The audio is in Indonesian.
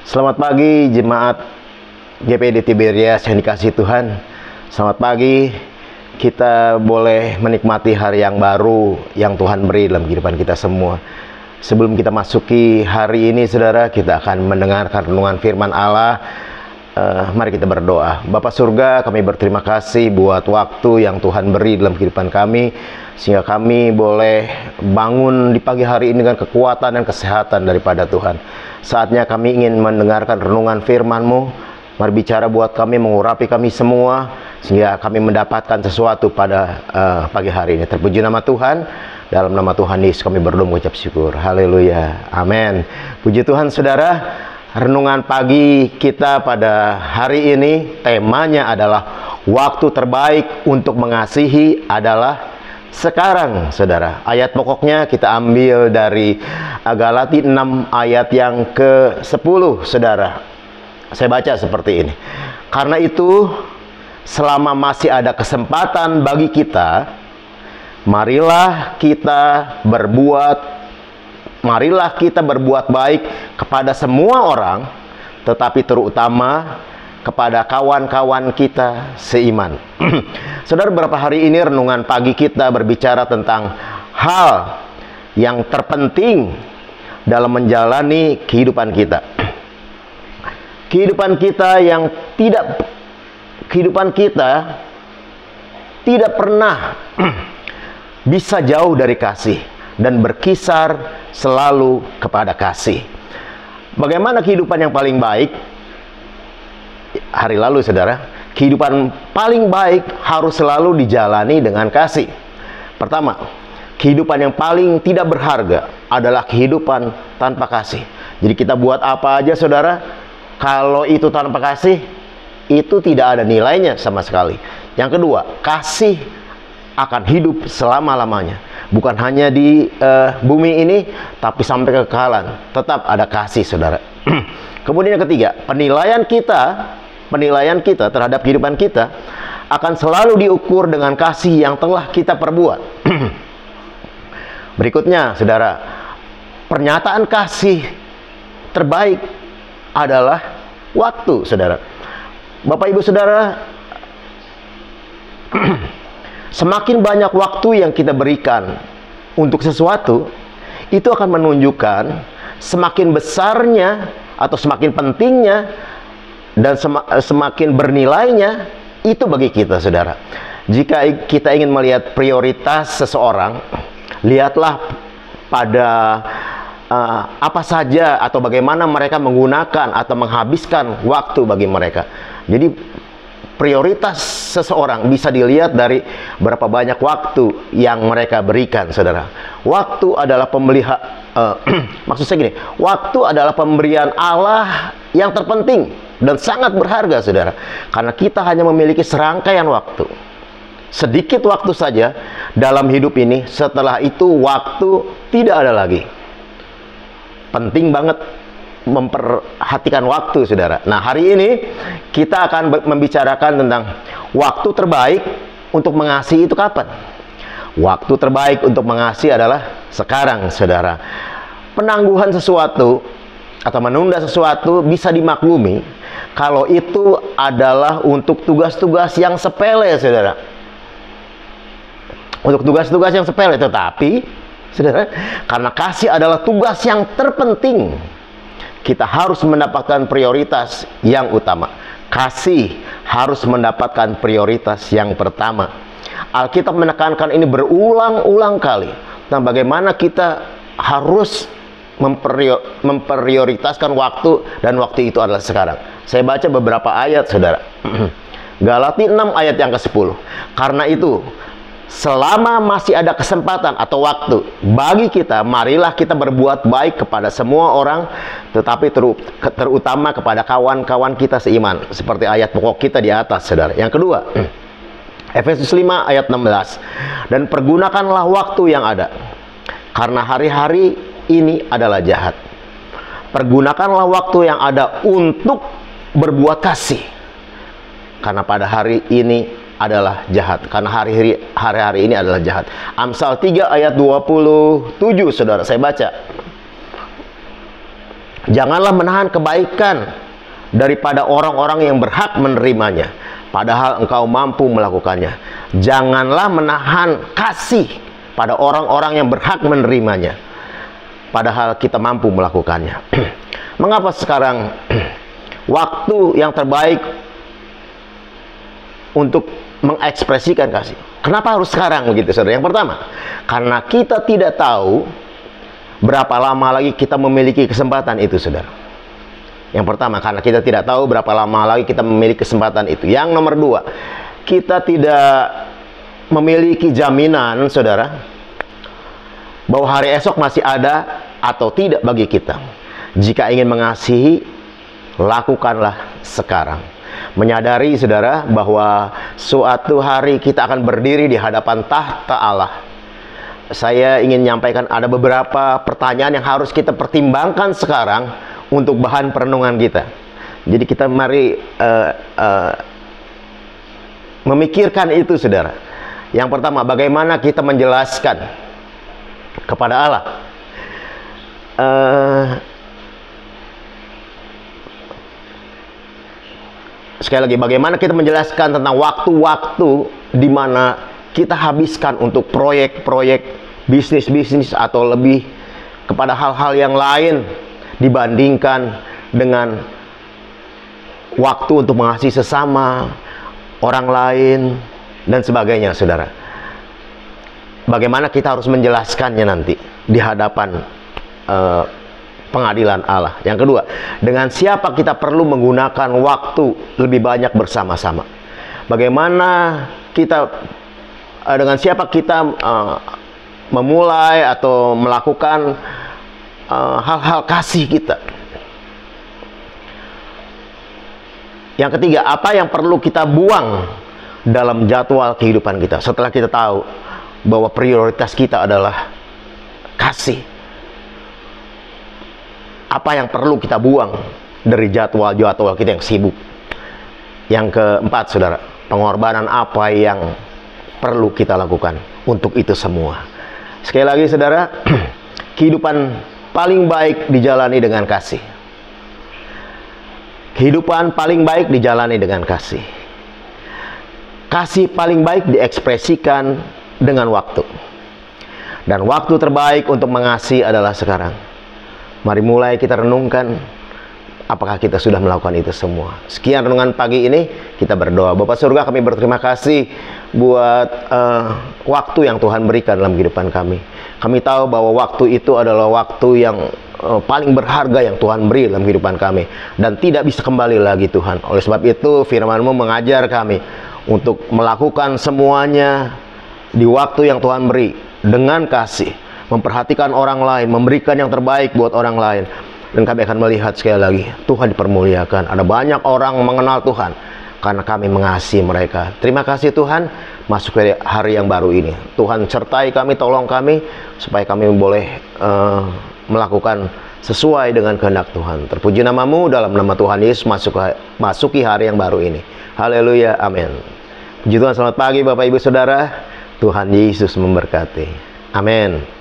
Selamat pagi jemaat GPD Tiberias yang dikasihi Tuhan. Selamat pagi, kita boleh menikmati hari yang baru yang Tuhan beri dalam kehidupan kita semua. Sebelum kita masuki hari ini, saudara, kita akan mendengarkan renungan firman Allah. Mari kita berdoa. Bapa surga, kami berterima kasih buat waktu yang Tuhan beri dalam kehidupan kami, sehingga kami boleh bangun di pagi hari ini dengan kekuatan dan kesehatan daripada Tuhan. Saatnya kami ingin mendengarkan renungan firman-Mu. Mari bicara buat kami, mengurapi kami semua, sehingga kami mendapatkan sesuatu pada pagi hari ini. Terpuji nama Tuhan. Dalam nama Tuhan Yesus kami berdoa mengucap syukur. Haleluya. Amin. Puji Tuhan, saudara. Renungan pagi kita pada hari ini temanya adalah waktu terbaik untuk mengasihi adalah sekarang, saudara. Ayat pokoknya kita ambil dari Galati 6 ayat yang ke-10, saudara. Saya baca seperti ini. Karena itu, selama masih ada kesempatan bagi kita, marilah kita berbuat baik kepada semua orang, tetapi terutama kepada kawan-kawan kita seiman. Saudara, beberapa hari ini renungan pagi kita berbicara tentang hal yang terpenting dalam menjalani kehidupan kita. Kehidupan kita tidak pernah bisa jauh dari kasih dan berkisar selalu kepada kasih. Bagaimana kehidupan yang paling baik? Hari lalu, saudara, kehidupan paling baik harus selalu dijalani dengan kasih. Pertama, kehidupan yang paling tidak berharga adalah kehidupan tanpa kasih. Jadi kita buat apa aja, saudara, kalau itu tanpa kasih, itu tidak ada nilainya sama sekali. Yang kedua, kasih akan hidup selama-lamanya. Bukan hanya di bumi ini, tapi sampai kekekalan. Tetap ada kasih, saudara. Kemudian yang ketiga, penilaian kita terhadap kehidupan kita akan selalu diukur dengan kasih yang telah kita perbuat. Berikutnya, saudara, pernyataan kasih terbaik adalah waktu, saudara. Bapak Ibu Saudara, semakin banyak waktu yang kita berikan untuk sesuatu, itu akan menunjukkan semakin besarnya atau semakin pentingnya dan semakin bernilainya itu bagi kita, saudara. Jika kita ingin melihat prioritas seseorang, lihatlah pada apa saja atau bagaimana mereka menggunakan atau menghabiskan waktu bagi mereka. Jadi prioritas seseorang bisa dilihat dari berapa banyak waktu yang mereka berikan, saudara. Waktu adalah maksud saya gini, waktu adalah pemberian Allah yang terpenting dan sangat berharga, saudara. Karena kita hanya memiliki serangkaian waktu. Sedikit waktu saja dalam hidup ini, setelah itu waktu tidak ada lagi. Penting banget memperhatikan waktu, saudara. Nah, hari ini kita akan membicarakan tentang waktu terbaik untuk mengasihi itu kapan. Waktu terbaik untuk mengasihi adalah sekarang, saudara. Penangguhan sesuatu atau menunda sesuatu bisa dimaklumi kalau itu adalah untuk tugas-tugas yang sepele, saudara. Untuk tugas-tugas yang sepele, tetapi, saudara, karena kasih adalah tugas yang terpenting, kita harus mendapatkan prioritas yang utama. Kasih harus mendapatkan prioritas yang pertama. Alkitab menekankan ini berulang-ulang kali tentang bagaimana kita harus memprioritaskan waktu, dan waktu itu adalah sekarang. Saya baca beberapa ayat, saudara. Galati 6 ayat yang ke-10. Karena itu, selama masih ada kesempatan atau waktu bagi kita, marilah kita berbuat baik kepada semua orang, tetapi terutama kepada kawan-kawan kita seiman. Seperti ayat pokok kita di atas, saudara. Yang kedua, Efesus 5 ayat 16. Dan pergunakanlah waktu yang ada, karena hari-hari ini adalah jahat. Pergunakanlah waktu yang ada untuk berbuat kasih, karena pada hari ini adalah jahat. Karena hari-hari ini adalah jahat. Amsal 3 ayat 27, saudara. Saya baca. Janganlah menahan kebaikan daripada orang-orang yang berhak menerimanya, padahal engkau mampu melakukannya. Janganlah menahan kasih pada orang-orang yang berhak menerimanya, padahal kita mampu melakukannya. Mengapa sekarang waktu yang terbaik untuk mengekspresikan kasih? Kenapa harus sekarang begitu, saudara? Yang pertama, karena kita tidak tahu berapa lama lagi kita memiliki kesempatan itu, saudara. Yang pertama, karena kita tidak tahu berapa lama lagi kita memiliki kesempatan itu. Yang nomor dua, kita tidak memiliki jaminan, saudara, bahwa hari esok masih ada atau tidak bagi kita. Jika ingin mengasihi, lakukanlah sekarang. Menyadari, saudara, bahwa suatu hari kita akan berdiri di hadapan tahta Allah. Saya ingin menyampaikan ada beberapa pertanyaan yang harus kita pertimbangkan sekarang untuk bahan perenungan kita. Jadi kita mari memikirkan itu, saudara. Yang pertama, bagaimana kita menjelaskan kepada Allah sekali lagi, bagaimana kita menjelaskan tentang waktu-waktu di mana kita habiskan untuk proyek-proyek bisnis-bisnis atau lebih kepada hal-hal yang lain dibandingkan dengan waktu untuk mengasihi sesama, orang lain, dan sebagainya, saudara. Bagaimana kita harus menjelaskannya nanti di hadapan pengadilan Allah. Yang kedua, dengan siapa kita perlu menggunakan waktu lebih banyak bersama-sama. Bagaimana kita, dengan siapa kita memulai atau melakukan hal-hal kasih kita. Yang ketiga, apa yang perlu kita buang dalam jadwal kehidupan kita setelah kita tahu bahwa prioritas kita adalah kasih. Apa yang perlu kita buang dari jadwal-jadwal kita yang sibuk. Yang keempat, saudara, pengorbanan apa yang perlu kita lakukan untuk itu semua. Sekali lagi, saudara, kehidupan paling baik dijalani dengan kasih. Kehidupan paling baik dijalani dengan kasih. Kasih paling baik diekspresikan dengan waktu. Dan waktu terbaik untuk mengasihi adalah sekarang. Mari mulai kita renungkan apakah kita sudah melakukan itu semua. Sekian renungan pagi ini, kita berdoa. Bapa surga, kami berterima kasih buat waktu yang Tuhan berikan dalam kehidupan kami. Kami tahu bahwa waktu itu adalah waktu yang paling berharga yang Tuhan beri dalam kehidupan kami, dan tidak bisa kembali lagi, Tuhan. Oleh sebab itu firman-Mu mengajar kami untuk melakukan semuanya di waktu yang Tuhan beri dengan kasih, memperhatikan orang lain, memberikan yang terbaik buat orang lain. Dan kami akan melihat sekali lagi Tuhan dipermuliakan. Ada banyak orang mengenal Tuhan karena kami mengasihi mereka. Terima kasih Tuhan. Masuk ke hari yang baru ini, Tuhan sertai kami, tolong kami supaya kami boleh melakukan sesuai dengan kehendak Tuhan. Terpuji nama-Mu, dalam nama Tuhan Yesus masuki hari yang baru ini. Haleluya, amin. Puji Tuhan, selamat pagi Bapak Ibu Saudara. Tuhan Yesus memberkati. Amin.